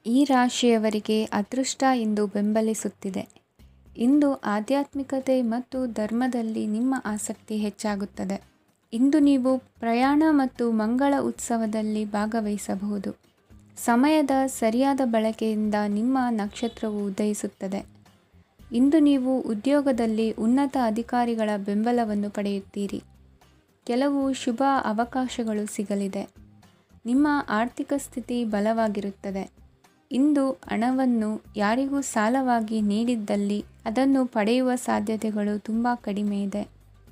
ಈ ರಾಶಿಯವರಿಗೆ ಅದೃಷ್ಟ ಇಂದು ಬೆಂಬಲಿಸುತ್ತಿದೆ. ಇಂದು ಆಧ್ಯಾತ್ಮಿಕತೆ ಮತ್ತು ಧರ್ಮದಲ್ಲಿ ನಿಮ್ಮ ಆಸಕ್ತಿ ಹೆಚ್ಚಾಗುತ್ತದೆ. ಇಂದು ನೀವು ಪ್ರಯಾಣ ಮತ್ತು ಮಂಗಳ ಉತ್ಸವದಲ್ಲಿ ಭಾಗವಹಿಸಬಹುದು. ಸಮಯದ ಸರಿಯಾದ ಬಳಕೆಯಿಂದ ನಿಮ್ಮ ನಕ್ಷತ್ರವು ಉದಯಿಸುತ್ತದೆ. ಇಂದು ನೀವು ಉದ್ಯೋಗದಲ್ಲಿ ಉನ್ನತ ಅಧಿಕಾರಿಗಳ ಬೆಂಬಲವನ್ನು ಪಡೆಯುತ್ತೀರಿ. ಕೆಲವು ಶುಭ ಅವಕಾಶಗಳು ಸಿಗಲಿದೆ. ನಿಮ್ಮ ಆರ್ಥಿಕ ಸ್ಥಿತಿ ಬಲವಾಗಿರುತ್ತದೆ. ಇಂದು ಹಣವನ್ನು ಯಾರಿಗೂ ಸಾಲವಾಗಿ ನೀಡಿದ್ದಲ್ಲಿ ಅದನ್ನು ಪಡೆಯುವ ಸಾಧ್ಯತೆಗಳು ತುಂಬ ಕಡಿಮೆ ಇದೆ.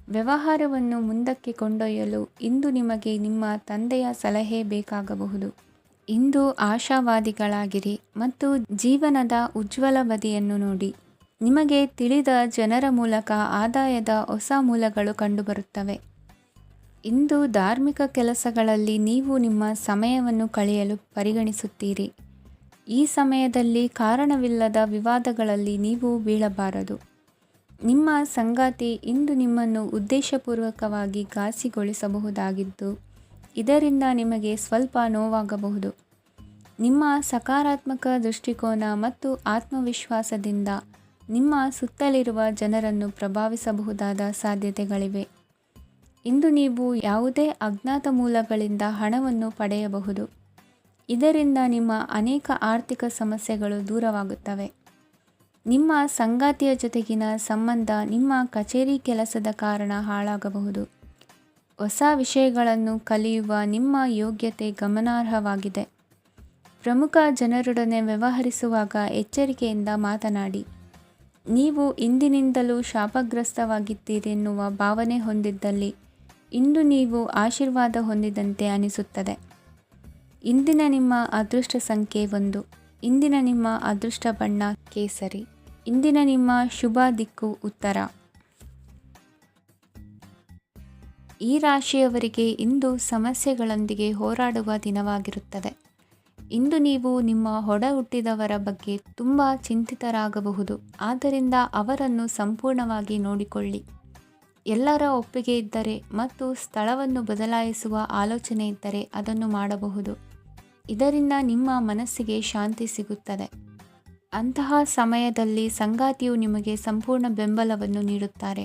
ವ್ಯವಹಾರವನ್ನು ಮುಂದಕ್ಕೆ ಕೊಂಡೊಯ್ಯಲು ಇಂದು ನಿಮಗೆ ನಿಮ್ಮ ತಂದೆಯ ಸಲಹೆ ಬೇಕಾಗಬಹುದು. ಇಂದು ಆಶಾವಾದಿಗಳಾಗಿರಿ ಮತ್ತು ಜೀವನದ ಉಜ್ವಲ ಬದಿಯನ್ನು ನೋಡಿ. ನಿಮಗೆ ತಿಳಿದ ಜನರ ಮೂಲಕ ಆದಾಯದ ಹೊಸ ಮೂಲಗಳು ಕಂಡುಬರುತ್ತವೆ. ಇಂದು ಧಾರ್ಮಿಕ ಕೆಲಸಗಳಲ್ಲಿ ನೀವು ನಿಮ್ಮ ಸಮಯವನ್ನು ಕಳೆಯಲು ಪರಿಗಣಿಸುತ್ತೀರಿ. ಈ ಸಮಯದಲ್ಲಿ ಕಾರಣವಿಲ್ಲದ ವಿವಾದಗಳಲ್ಲಿ ನೀವು ಬೀಳಬಾರದು. ನಿಮ್ಮ ಸಂಗಾತಿ ಇಂದು ನಿಮ್ಮನ್ನು ಉದ್ದೇಶಪೂರ್ವಕವಾಗಿ ಘಾಸಿಗೊಳಿಸಬಹುದಾಗಿದ್ದು, ಇದರಿಂದ ನಿಮಗೆ ಸ್ವಲ್ಪ ನೋವಾಗಬಹುದು. ನಿಮ್ಮ ಸಕಾರಾತ್ಮಕ ದೃಷ್ಟಿಕೋನ ಮತ್ತು ಆತ್ಮವಿಶ್ವಾಸದಿಂದ ನಿಮ್ಮ ಸುತ್ತಲಿರುವ ಜನರನ್ನು ಪ್ರಭಾವಿಸಬಹುದಾದ ಸಾಧ್ಯತೆಗಳಿವೆ. ಇಂದು ನೀವು ಯಾವುದೇ ಅಜ್ಞಾತ ಮೂಲಗಳಿಂದ ಹಣವನ್ನು ಪಡೆಯಬಹುದು. ಇದರಿಂದ ನಿಮ್ಮ ಅನೇಕ ಆರ್ಥಿಕ ಸಮಸ್ಯೆಗಳು ದೂರವಾಗುತ್ತವೆ. ನಿಮ್ಮ ಸಂಗಾತಿಯ ಜೊತೆಗಿನ ಸಂಬಂಧ ನಿಮ್ಮ ಕಚೇರಿ ಕೆಲಸದ ಕಾರಣ ಹಾಳಾಗಬಹುದು. ಹೊಸ ವಿಷಯಗಳನ್ನು ಕಲಿಯುವ ನಿಮ್ಮ ಯೋಗ್ಯತೆ ಗಮನಾರ್ಹವಾಗಿದೆ. ಪ್ರಮುಖ ಜನರೊಡನೆ ವ್ಯವಹರಿಸುವಾಗ ಎಚ್ಚರಿಕೆಯಿಂದ ಮಾತನಾಡಿ. ನೀವು ಇಂದಿನಿಂದಲೂ ಶಾಪಗ್ರಸ್ತವಾಗಿದ್ದೀರೆನ್ನುವ ಭಾವನೆ ಹೊಂದಿದ್ದಲ್ಲಿ ಇಂದು ನೀವು ಆಶೀರ್ವಾದ ಹೊಂದಿದಂತೆ ಅನಿಸುತ್ತದೆ. ಇಂದಿನ ನಿಮ್ಮ ಅದೃಷ್ಟ ಸಂಖ್ಯೆ 1. ಇಂದಿನ ನಿಮ್ಮ ಅದೃಷ್ಟ ಬಣ್ಣ ಕೇಸರಿ. ಇಂದಿನ ನಿಮ್ಮ ಶುಭ ದಿಕ್ಕು ಉತ್ತರ. ಈ ರಾಶಿಯವರಿಗೆ ಇಂದು ಸಮಸ್ಯೆಗಳೊಂದಿಗೆ ಹೋರಾಡುವ ದಿನವಾಗಿರುತ್ತದೆ. ಇಂದು ನೀವು ನಿಮ್ಮ ಒಡ ಹುಟ್ಟಿದವರ ಬಗ್ಗೆ ತುಂಬ ಚಿಂತಿತರಾಗಬಹುದು. ಆದ್ದರಿಂದ ಅವರನ್ನು ಸಂಪೂರ್ಣವಾಗಿ ನೋಡಿಕೊಳ್ಳಿ. ಎಲ್ಲರ ಒಪ್ಪಿಗೆ ಇದ್ದರೆ ಮತ್ತು ಸ್ಥಳವನ್ನು ಬದಲಾಯಿಸುವ ಆಲೋಚನೆ ಇದ್ದರೆ ಅದನ್ನು ಮಾಡಬಹುದು. ಇದರಿಂದ ನಿಮ್ಮ ಮನಸ್ಸಿಗೆ ಶಾಂತಿ ಸಿಗುತ್ತದೆ. ಅಂತಹ ಸಮಯದಲ್ಲಿ ಸಂಗಾತಿಯು ನಿಮಗೆ ಸಂಪೂರ್ಣ ಬೆಂಬಲವನ್ನು ನೀಡುತ್ತಾರೆ.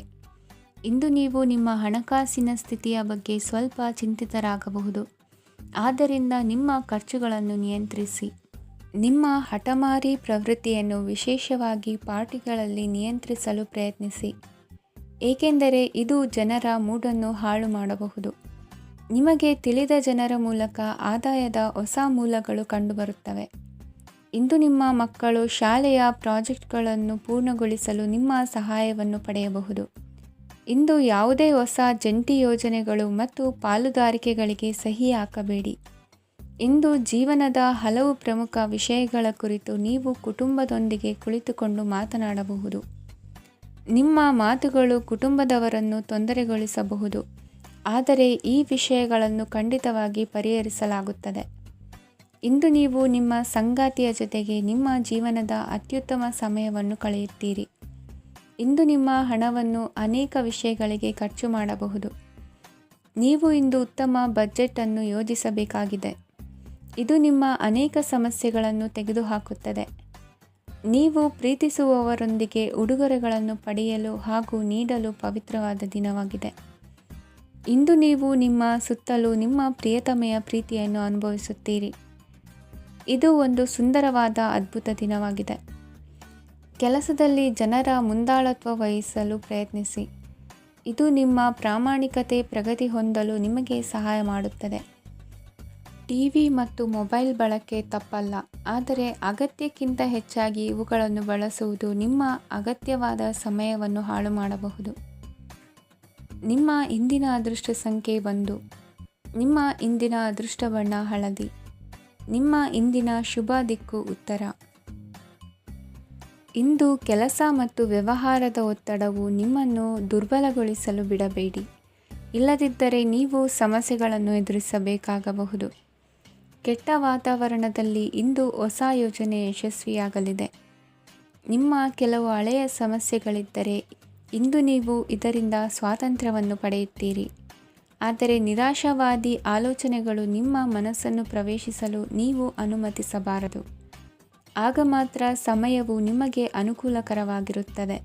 ಇಂದು ನೀವು ನಿಮ್ಮ ಹಣಕಾಸಿನ ಸ್ಥಿತಿಯ ಬಗ್ಗೆ ಸ್ವಲ್ಪ ಚಿಂತಿತರಾಗಬಹುದು. ಆದ್ದರಿಂದ ನಿಮ್ಮ ಖರ್ಚುಗಳನ್ನು ನಿಯಂತ್ರಿಸಿ. ನಿಮ್ಮ ಹಠಮಾರಿ ಪ್ರವೃತ್ತಿಯನ್ನು ವಿಶೇಷವಾಗಿ ಪಾರ್ಟಿಗಳಲ್ಲಿ ನಿಯಂತ್ರಿಸಲು ಪ್ರಯತ್ನಿಸಿ, ಏಕೆಂದರೆ ಇದು ಜನರ ಮೂಡನ್ನು ಹಾಳು ಮಾಡಬಹುದು. ನಿಮಗೆ ತಿಳಿದ ಜನರ ಮೂಲಕ ಆದಾಯದ ಹೊಸ ಮೂಲಗಳು ಕಂಡುಬರುತ್ತವೆ. ಇಂದು ನಿಮ್ಮ ಮಕ್ಕಳು ಶಾಲೆಯ ಪ್ರಾಜೆಕ್ಟ್ಗಳನ್ನು ಪೂರ್ಣಗೊಳಿಸಲು ನಿಮ್ಮ ಸಹಾಯವನ್ನು ಪಡೆಯಬಹುದು. ಇಂದು ಯಾವುದೇ ಹೊಸ ಜಂಟಿ ಯೋಜನೆಗಳು ಮತ್ತು ಪಾಲುದಾರಿಕೆಗಳಿಗೆ ಸಹಿ ಹಾಕಬೇಡಿ. ಇಂದು ಜೀವನದ ಹಲವು ಪ್ರಮುಖ ವಿಷಯಗಳ ಕುರಿತು ನೀವು ಕುಟುಂಬದೊಂದಿಗೆ ಕುಳಿತುಕೊಂಡು ಮಾತನಾಡಬಹುದು. ನಿಮ್ಮ ಮಾತುಗಳು ಕುಟುಂಬದವರನ್ನು ತೊಂದರೆಗೊಳಿಸಬಹುದು, ಆದರೆ ಈ ವಿಷಯಗಳನ್ನು ಖಂಡಿತವಾಗಿ ಪರಿಹರಿಸಲಾಗುತ್ತದೆ. ಇಂದು ನೀವು ನಿಮ್ಮ ಸಂಗಾತಿಯ ಜೊತೆಗೆ ನಿಮ್ಮ ಜೀವನದ ಅತ್ಯುತ್ತಮ ಸಮಯವನ್ನು ಕಳೆಯುತ್ತೀರಿ. ಇಂದು ನಿಮ್ಮ ಹಣವನ್ನು ಅನೇಕ ವಿಷಯಗಳಿಗೆ ಖರ್ಚು ಮಾಡಬಹುದು. ನೀವು ಇಂದು ಉತ್ತಮ ಬಜೆಟ್ ಅನ್ನು ಯೋಜಿಸಬೇಕಾಗಿದೆ. ಇದು ನಿಮ್ಮ ಅನೇಕ ಸಮಸ್ಯೆಗಳನ್ನು ತೆಗೆದುಹಾಕುತ್ತದೆ. ನೀವು ಪ್ರೀತಿಸುವವರೊಂದಿಗೆ ಉಡುಗೊರೆಗಳನ್ನು ಪಡೆಯಲು ಹಾಗೂ ನೀಡಲು ಪವಿತ್ರವಾದ ದಿನವಾಗಿದೆ. ಇಂದು ನೀವು ನಿಮ್ಮ ಸುತ್ತಲೂ ನಿಮ್ಮ ಪ್ರಿಯತಮೆಯ ಪ್ರೀತಿಯನ್ನು ಅನುಭವಿಸುತ್ತೀರಿ. ಇದು ಒಂದು ಸುಂದರವಾದ ಅದ್ಭುತ ದಿನವಾಗಿದೆ. ಕೆಲಸದಲ್ಲಿ ಜನರ ಮುಂದಾಳತ್ವ ವಹಿಸಲು ಪ್ರಯತ್ನಿಸಿ. ಇದು ನಿಮ್ಮ ಪ್ರಾಮಾಣಿಕತೆ ಪ್ರಗತಿ ಹೊಂದಲು ನಿಮಗೆ ಸಹಾಯ ಮಾಡುತ್ತದೆ. ಟಿವಿ ಮತ್ತು ಮೊಬೈಲ್ ಬಳಕೆ ತಪ್ಪಲ್ಲ, ಆದರೆ ಅಗತ್ಯಕ್ಕಿಂತ ಹೆಚ್ಚಾಗಿ ಇವುಗಳನ್ನು ಬಳಸುವುದು ನಿಮ್ಮ ಅಗತ್ಯವಾದ ಸಮಯವನ್ನು ಹಾಳು ಮಾಡಬಹುದು. ನಿಮ್ಮ ಇಂದಿನ ಅದೃಷ್ಟ ಸಂಖ್ಯೆ 1. ನಿಮ್ಮ ಇಂದಿನ ಅದೃಷ್ಟ ಬಣ್ಣ ಹಳದಿ. ನಿಮ್ಮ ಇಂದಿನ ಶುಭ ದಿಕ್ಕು ಉತ್ತರ. ಇಂದು ಕೆಲಸ ಮತ್ತು ವ್ಯವಹಾರದ ಒತ್ತಡವು ನಿಮ್ಮನ್ನು ದುರ್ಬಲಗೊಳಿಸಲು ಬಿಡಬೇಡಿ. ಇಲ್ಲದಿದ್ದರೆ ನೀವು ಸಮಸ್ಯೆಗಳನ್ನು ಎದುರಿಸಬೇಕಾಗಬಹುದು. ಕೆಟ್ಟ ವಾತಾವರಣದಲ್ಲಿ ಇಂದು ಹೊಸ ಯೋಜನೆ ಯಶಸ್ವಿಯಾಗಲಿದೆ. ನಿಮ್ಮ ಕೆಲವು ಹಳೆಯ ಸಮಸ್ಯೆಗಳಿದ್ದರೆ ಇಂದು ನೀವು ಇದರಿಂದ ಸ್ವಾತಂತ್ರ್ಯವನ್ನು ಪಡೆಯುತ್ತೀರಿ. ಆದರೆ ನಿರಾಶಾವಾದಿ ಆಲೋಚನೆಗಳು ನಿಮ್ಮ ಮನಸ್ಸನ್ನು ಪ್ರವೇಶಿಸಲು ನೀವು ಅನುಮತಿಸಬಾರದು. ಆಗ ಮಾತ್ರ ಸಮಯವು ನಿಮಗೆ ಅನುಕೂಲಕರವಾಗಿರುತ್ತದೆ.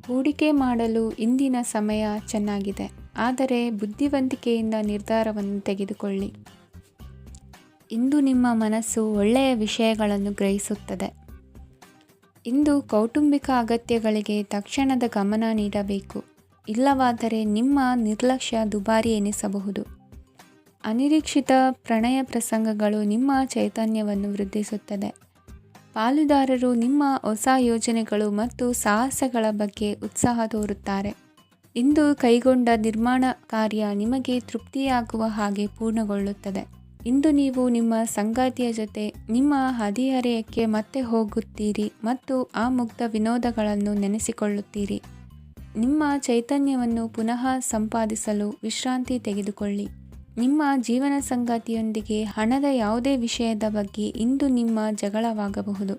ಹೂಡಿಕೆ ಮಾಡಲು ಇಂದಿನ ಸಮಯ ಚೆನ್ನಾಗಿದೆ, ಆದರೆ ಬುದ್ಧಿವಂತಿಕೆಯಿಂದ ನಿರ್ಧಾರವನ್ನು ತೆಗೆದುಕೊಳ್ಳಿ. ಇಂದು ನಿಮ್ಮ ಮನಸ್ಸು ಒಳ್ಳೆಯ ವಿಷಯಗಳನ್ನು ಗ್ರಹಿಸುತ್ತದೆ. ಇಂದು ಕೌಟುಂಬಿಕ ಅಗತ್ಯಗಳಿಗೆ ತಕ್ಷಣದ ಗಮನ ನೀಡಬೇಕು, ಇಲ್ಲವಾದರೆ ನಿಮ್ಮ ನಿರ್ಲಕ್ಷ್ಯ ದುಬಾರಿ ಎನಿಸಬಹುದು. ಅನಿರೀಕ್ಷಿತ ಪ್ರಣಯ ಪ್ರಸಂಗಗಳು ನಿಮ್ಮ ಚೈತನ್ಯವನ್ನು ವೃದ್ಧಿಸುತ್ತದೆ. ಪಾಲುದಾರರು ನಿಮ್ಮ ಹೊಸ ಯೋಜನೆಗಳು ಮತ್ತು ಸಾಹಸಗಳ ಬಗ್ಗೆ ಉತ್ಸಾಹ ತೋರುತ್ತಾರೆ. ಇಂದು ಕೈಗೊಂಡ ನಿರ್ಮಾಣ ಕಾರ್ಯ ನಿಮಗೆ ತೃಪ್ತಿಯಾಗುವ ಹಾಗೆ ಪೂರ್ಣಗೊಳ್ಳುತ್ತದೆ. ಇಂದು ನೀವು ನಿಮ್ಮ ಸಂಗಾತಿಯ ಜೊತೆ ನಿಮ್ಮ ಹದಿಹರೆಯಕ್ಕೆ ಮತ್ತೆ ಹೋಗುತ್ತೀರಿ ಮತ್ತು ಆ ಮುಗ್ಧ ವಿನೋದಗಳನ್ನು ನೆನೆಸಿಕೊಳ್ಳುತ್ತೀರಿ. ನಿಮ್ಮ ಚೈತನ್ಯವನ್ನು ಪುನಃ ಸಂಪಾದಿಸಲು ವಿಶ್ರಾಂತಿ ತೆಗೆದುಕೊಳ್ಳಿ. ನಿಮ್ಮ ಜೀವನ ಸಂಗಾತಿಯೊಂದಿಗೆ ಹಣದ ಯಾವುದೇ ವಿಷಯದ ಬಗ್ಗೆ ಇಂದು ನಿಮ್ಮ ಜಗಳವಾಗಬಹುದು.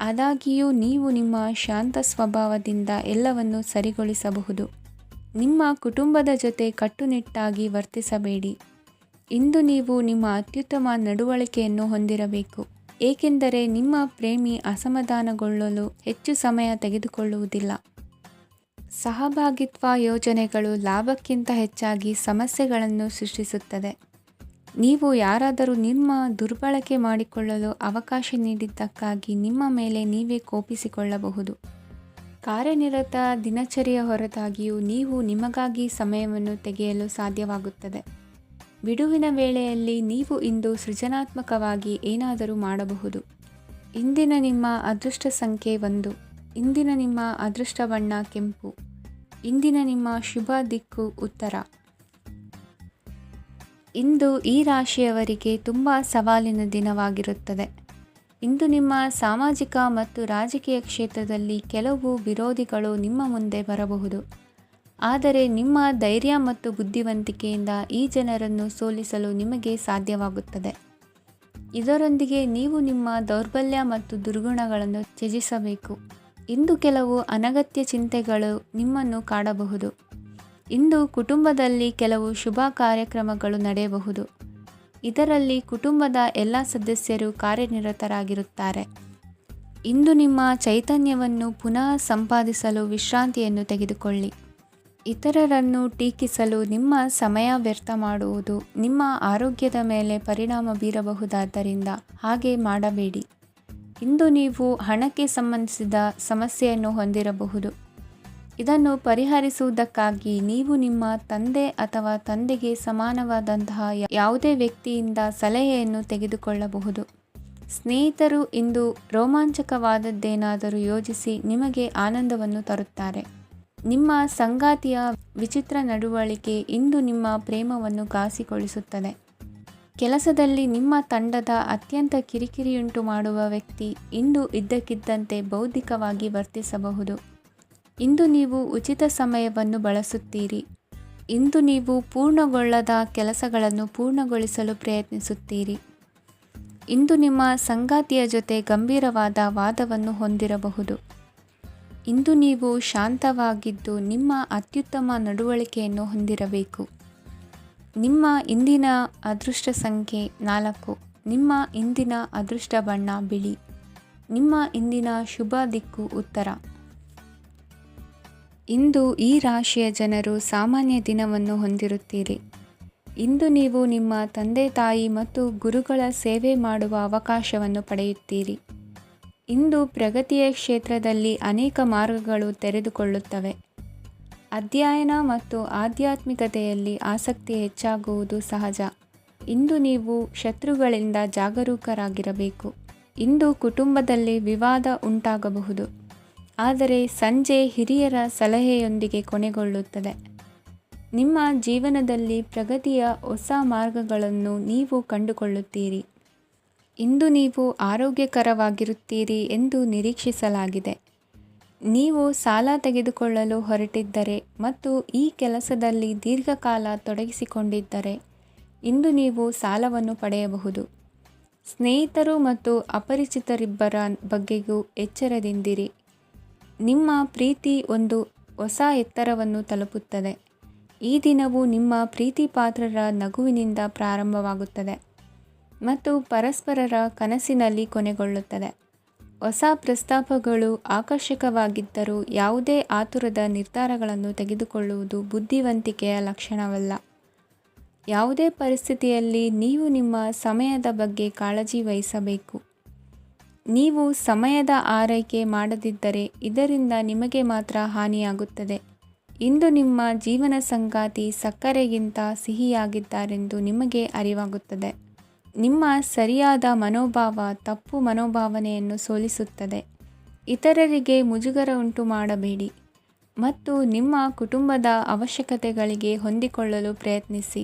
ಆದಾಗ್ಯೂ ನೀವು ನಿಮ್ಮ ಶಾಂತ ಸ್ವಭಾವದಿಂದ ಎಲ್ಲವನ್ನು ಸರಿಗೊಳಿಸಬಹುದು. ನಿಮ್ಮ ಕುಟುಂಬದ ಜೊತೆ ಕಟ್ಟುನಿಟ್ಟಾಗಿ ವರ್ತಿಸಬೇಡಿ. ಇಂದು ನೀವು ನಿಮ್ಮ ಅತ್ಯುತ್ತಮ ನಡವಳಿಕೆಯನ್ನು ಹೊಂದಿರಬೇಕು, ಏಕೆಂದರೆ ನಿಮ್ಮ ಪ್ರೇಮಿ ಅಸಮಾಧಾನಗೊಳ್ಳಲು ಹೆಚ್ಚು ಸಮಯ ತೆಗೆದುಕೊಳ್ಳುವುದಿಲ್ಲ. ಸಹಭಾಗಿತ್ವ ಯೋಜನೆಗಳು ಲಾಭಕ್ಕಿಂತ ಹೆಚ್ಚಾಗಿ ಸಮಸ್ಯೆಗಳನ್ನು ಸೃಷ್ಟಿಸುತ್ತದೆ. ನೀವು ಯಾರಾದರೂ ನಿಮ್ಮ ದುರ್ಬಳಕೆ ಮಾಡಿಕೊಳ್ಳಲು ಅವಕಾಶ ನೀಡಿದ್ದಕ್ಕಾಗಿ ನಿಮ್ಮ ಮೇಲೆ ನೀವೇ ಕೋಪಿಸಿಕೊಳ್ಳಬಹುದು. ಕಾರ್ಯನಿರತ ದಿನಚರಿಯ ಹೊರತಾಗಿಯೂ ನೀವು ನಿಮಗಾಗಿ ಸಮಯವನ್ನು ತೆಗೆಯಲು ಸಾಧ್ಯವಾಗುತ್ತದೆ. ಬಿಡುವಿನ ವೇಳೆಯಲ್ಲಿ ನೀವು ಇಂದು ಸೃಜನಾತ್ಮಕವಾಗಿ ಏನಾದರೂ ಮಾಡಬಹುದು. ಇಂದಿನ ನಿಮ್ಮ ಅದೃಷ್ಟ ಸಂಖ್ಯೆ 1. ಇಂದಿನ ನಿಮ್ಮ ಅದೃಷ್ಟ ಬಣ್ಣ ಕೆಂಪು. ಇಂದಿನ ನಿಮ್ಮ ಶುಭ ದಿಕ್ಕು ಉತ್ತರ. ಇಂದು ಈ ರಾಶಿಯವರಿಗೆ ತುಂಬ ಸವಾಲಿನ ದಿನವಾಗಿರುತ್ತದೆ. ಇಂದು ನಿಮ್ಮ ಸಾಮಾಜಿಕ ಮತ್ತು ರಾಜಕೀಯ ಕ್ಷೇತ್ರದಲ್ಲಿ ಕೆಲವು ವಿರೋಧಿಗಳು ನಿಮ್ಮ ಮುಂದೆ ಬರಬಹುದು. ಆದರೆ ನಿಮ್ಮ ಧೈರ್ಯ ಮತ್ತು ಬುದ್ಧಿವಂತಿಕೆಯಿಂದ ಈ ಜನರನ್ನು ಸೋಲಿಸಲು ನಿಮಗೆ ಸಾಧ್ಯವಾಗುತ್ತದೆ. ಇದರೊಂದಿಗೆ ನೀವು ನಿಮ್ಮ ದೌರ್ಬಲ್ಯ ಮತ್ತು ದುರ್ಗುಣಗಳನ್ನು ತ್ಯಜಿಸಬೇಕು. ಇಂದು ಕೆಲವು ಅನಗತ್ಯ ಚಿಂತೆಗಳು ನಿಮ್ಮನ್ನು ಕಾಡಬಹುದು. ಇಂದು ಕುಟುಂಬದಲ್ಲಿ ಕೆಲವು ಶುಭ ಕಾರ್ಯಕ್ರಮಗಳು ನಡೆಯಬಹುದು. ಇದರಲ್ಲಿ ಕುಟುಂಬದ ಎಲ್ಲ ಸದಸ್ಯರು ಕಾರ್ಯನಿರತರಾಗಿರುತ್ತಾರೆ. ಇಂದು ನಿಮ್ಮ ಚೈತನ್ಯವನ್ನು ಪುನಃ ಸಂಪಾದಿಸಲು ವಿಶ್ರಾಂತಿಯನ್ನು ತೆಗೆದುಕೊಳ್ಳಿ. ಇತರರನ್ನು ಟೀಕಿಸಲು ನಿಮ್ಮ ಸಮಯ ವ್ಯರ್ಥ ಮಾಡುವುದು ನಿಮ್ಮ ಆರೋಗ್ಯದ ಮೇಲೆ ಪರಿಣಾಮ ಬೀರಬಹುದಾದ್ದರಿಂದ ಹಾಗೆ ಮಾಡಬೇಡಿ. ಇಂದು ನೀವು ಹಣಕ್ಕೆ ಸಂಬಂಧಿಸಿದ ಸಮಸ್ಯೆಯನ್ನು ಹೊಂದಿರಬಹುದು. ಇದನ್ನು ಪರಿಹರಿಸುವುದಕ್ಕಾಗಿ ನೀವು ನಿಮ್ಮ ತಂದೆ ಅಥವಾ ತಂದೆಗೆ ಸಮಾನವಾದಂತಹ ಯಾವುದೇ ವ್ಯಕ್ತಿಯಿಂದ ಸಲಹೆಯನ್ನು ತೆಗೆದುಕೊಳ್ಳಬಹುದು. ಸ್ನೇಹಿತರು ಇಂದು ರೋಮಾಂಚಕವಾದದ್ದೇನಾದರೂ ಯೋಜಿಸಿ ನಿಮಗೆ ಆನಂದವನ್ನು ತರುತ್ತಾರೆ. ನಿಮ್ಮ ಸಂಗಾತಿಯ ವಿಚಿತ್ರ ನಡವಳಿಕೆ ಇಂದು ನಿಮ್ಮ ಪ್ರೇಮವನ್ನು ಘಾಸಿಗೊಳಿಸುತ್ತದೆ. ಕೆಲಸದಲ್ಲಿ ನಿಮ್ಮ ತಂಡದ ಅತ್ಯಂತ ಕಿರಿಕಿರಿಯುಂಟು ಮಾಡುವ ವ್ಯಕ್ತಿ ಇಂದು ಇದ್ದಕ್ಕಿದ್ದಂತೆ ಬೌದ್ಧಿಕವಾಗಿ ವರ್ತಿಸಬಹುದು. ಇಂದು ನೀವು ಉಚಿತ ಸಮಯವನ್ನು ಬಳಸುತ್ತೀರಿ. ಇಂದು ನೀವು ಪೂರ್ಣಗೊಳ್ಳದ ಕೆಲಸಗಳನ್ನು ಪೂರ್ಣಗೊಳಿಸಲು ಪ್ರಯತ್ನಿಸುತ್ತೀರಿ. ಇಂದು ನಿಮ್ಮ ಸಂಗಾತಿಯ ಜೊತೆ ಗಂಭೀರವಾದ ವಾದವನ್ನು ಹೊಂದಿರಬಹುದು. ಇಂದು ನೀವು ಶಾಂತವಾಗಿದ್ದು ನಿಮ್ಮ ಅತ್ಯುತ್ತಮ ನಡವಳಿಕೆಯನ್ನು ಹೊಂದಿರಬೇಕು. ನಿಮ್ಮ ಇಂದಿನ ಅದೃಷ್ಟ ಸಂಖ್ಯೆ 4. ನಿಮ್ಮ ಇಂದಿನ ಅದೃಷ್ಟ ಬಣ್ಣ ಬಿಳಿ. ನಿಮ್ಮ ಇಂದಿನ ಶುಭ ದಿಕ್ಕು ಉತ್ತರ. ಇಂದು ಈ ರಾಶಿಯ ಜನರು ಸಾಮಾನ್ಯ ದಿನವನ್ನು ಹೊಂದಿರುತ್ತೀರಿ. ಇಂದು ನೀವು ನಿಮ್ಮ ತಂದೆ ತಾಯಿ ಮತ್ತು ಗುರುಗಳ ಸೇವೆ ಮಾಡುವ ಅವಕಾಶವನ್ನು ಪಡೆಯುತ್ತೀರಿ. ಇಂದು ಪ್ರಗತಿಯ ಕ್ಷೇತ್ರದಲ್ಲಿ ಅನೇಕ ಮಾರ್ಗಗಳು ತೆರೆದುಕೊಳ್ಳುತ್ತವೆ. ಅಧ್ಯಯನ ಮತ್ತು ಆಧ್ಯಾತ್ಮಿಕತೆಯಲ್ಲಿ ಆಸಕ್ತಿ ಹೆಚ್ಚಾಗುವುದು ಸಹಜ. ಇಂದು ನೀವು ಶತ್ರುಗಳಿಂದ ಜಾಗರೂಕರಾಗಿರಬೇಕು. ಇಂದು ಕುಟುಂಬದಲ್ಲಿ ವಿವಾದ ಉಂಟಾಗಬಹುದು, ಆದರೆ ಸಂಜೆ ಹಿರಿಯರ ಸಲಹೆಯೊಂದಿಗೆ ಕೊನೆಗೊಳ್ಳುತ್ತದೆ. ನಿಮ್ಮ ಜೀವನದಲ್ಲಿ ಪ್ರಗತಿಯ ಹೊಸ ಮಾರ್ಗಗಳನ್ನು ನೀವು ಕಂಡುಕೊಳ್ಳುತ್ತೀರಿ. ಇಂದು ನೀವು ಆರೋಗ್ಯಕರವಾಗಿರುತ್ತೀರಿ ಎಂದು ನಿರೀಕ್ಷಿಸಲಾಗಿದೆ. ನೀವು ಸಾಲ ತೆಗೆದುಕೊಳ್ಳಲು ಹೊರಟಿದ್ದರೆ ಮತ್ತು ಈ ಕೆಲಸದಲ್ಲಿ ದೀರ್ಘಕಾಲ ತೊಡಗಿಸಿಕೊಂಡಿದ್ದರೆ ಇಂದು ನೀವು ಸಾಲವನ್ನು ಪಡೆಯಬಹುದು. ಸ್ನೇಹಿತರು ಮತ್ತು ಅಪರಿಚಿತರಿಬ್ಬರ ಬಗ್ಗೆಯೂ ಎಚ್ಚರದಿಂದಿರಿ. ನಿಮ್ಮ ಪ್ರೀತಿ ಒಂದು ಹೊಸ ಎತ್ತರವನ್ನು ತಲುಪುತ್ತದೆ. ಈ ದಿನವು ನಿಮ್ಮ ಪ್ರೀತಿ ಪಾತ್ರರ ನಗುವಿನಿಂದ ಪ್ರಾರಂಭವಾಗುತ್ತದೆ. ಮತ್ತು ಪರಸ್ಪರರ ಕನಸಿನಲ್ಲಿ ಕೊನೆಗೊಳ್ಳುತ್ತದೆ. ಹೊಸ ಪ್ರಸ್ತಾಪಗಳು ಆಕರ್ಷಕವಾಗಿದ್ದರೂ ಯಾವುದೇ ಆತುರದ ನಿರ್ಧಾರಗಳನ್ನು ತೆಗೆದುಕೊಳ್ಳುವುದು ಬುದ್ಧಿವಂತಿಕೆಯ ಲಕ್ಷಣವಲ್ಲ. ಯಾವುದೇ ಪರಿಸ್ಥಿತಿಯಲ್ಲಿ ನೀವು ನಿಮ್ಮ ಸಮಯದ ಬಗ್ಗೆ ಕಾಳಜಿ ವಹಿಸಬೇಕು. ನೀವು ಸಮಯದ ಆರೈಕೆ ಮಾಡದಿದ್ದರೆ ಇದರಿಂದ ನಿಮಗೆ ಮಾತ್ರ ಹಾನಿಯಾಗುತ್ತದೆ. ಇಂದು ನಿಮ್ಮ ಜೀವನ ಸಂಗಾತಿ ಸಕ್ಕರೆಗಿಂತ ಸಿಹಿಯಾಗಿದ್ದಾರೆಂದು ನಿಮಗೆ ಅರಿವಾಗುತ್ತದೆ. ನಿಮ್ಮ ಸರಿಯಾದ ಮನೋಭಾವ ತಪ್ಪು ಮನೋಭಾವನೆಯನ್ನು ಸೋಲಿಸುತ್ತದೆ. ಇತರರಿಗೆ ಮುಜುಗರ ಉಂಟು ಮಾಡಬೇಡಿ ಮತ್ತು ನಿಮ್ಮ ಕುಟುಂಬದ ಅವಶ್ಯಕತೆಗಳಿಗೆ ಹೊಂದಿಕೊಳ್ಳಲು ಪ್ರಯತ್ನಿಸಿ.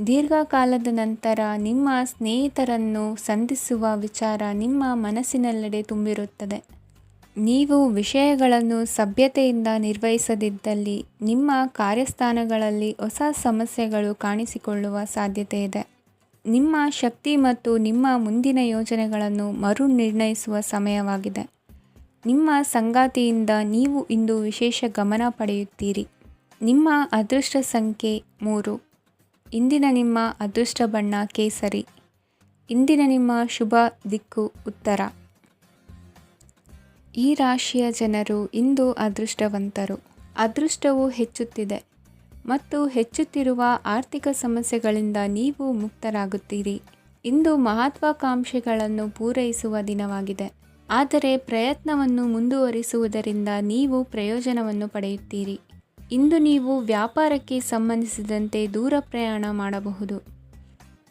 ದೀರ್ಘಕಾಲದ ನಂತರ ನಿಮ್ಮ ಸ್ನೇಹಿತರನ್ನು ಸಂಧಿಸುವ ವಿಚಾರ ನಿಮ್ಮ ಮನಸ್ಸಿನೆಲ್ಲೆಡೆ ತುಂಬಿರುತ್ತದೆ. ನೀವು ವಿಷಯಗಳನ್ನು ಸಭ್ಯತೆಯಿಂದ ನಿರ್ವಹಿಸದಿದ್ದಲ್ಲಿ ನಿಮ್ಮ ಕಾರ್ಯಸ್ಥಾನಗಳಲ್ಲಿ ಹೊಸ ಸಮಸ್ಯೆಗಳು ಕಾಣಿಸಿಕೊಳ್ಳುವ ಸಾಧ್ಯತೆ ಇದೆ. ನಿಮ್ಮ ಶಕ್ತಿ ಮತ್ತು ನಿಮ್ಮ ಮುಂದಿನ ಯೋಜನೆಗಳನ್ನು ಮರು ನಿರ್ಣಯಿಸುವ ಸಮಯವಾಗಿದೆ. ನಿಮ್ಮ ಸಂಗಾತಿಯಿಂದ ನೀವು ಇಂದು ವಿಶೇಷ ಗಮನ ಪಡೆಯುತ್ತೀರಿ. ನಿಮ್ಮ ಅದೃಷ್ಟ ಸಂಖ್ಯೆ 3. ಇಂದಿನ ನಿಮ್ಮ ಅದೃಷ್ಟ ಬಣ್ಣ ಕೇಸರಿ. ಇಂದಿನ ನಿಮ್ಮ ಶುಭ ದಿಕ್ಕು ಉತ್ತರ. ಈ ರಾಶಿಯ ಜನರು ಇಂದು ಅದೃಷ್ಟವಂತರು. ಅದೃಷ್ಟವು ಹೆಚ್ಚುತ್ತಿದೆ ಮತ್ತು ಹೆಚ್ಚುತ್ತಿರುವ ಆರ್ಥಿಕ ಸಮಸ್ಯೆಗಳಿಂದ ನೀವು ಮುಕ್ತರಾಗುತ್ತೀರಿ. ಇಂದು ಮಹತ್ವಾಕಾಂಕ್ಷೆಗಳನ್ನು ಪೂರೈಸುವ ದಿನವಾಗಿದೆ. ಆದರೆ ಪ್ರಯತ್ನವನ್ನು ಮುಂದುವರಿಸುವುದರಿಂದ ನೀವು ಪ್ರಯೋಜನವನ್ನು ಪಡೆಯುತ್ತೀರಿ. ಇಂದು ನೀವು ವ್ಯಾಪಾರಕ್ಕೆ ಸಂಬಂಧಿಸಿದಂತೆ ದೂರ ಪ್ರಯಾಣ ಮಾಡಬಹುದು.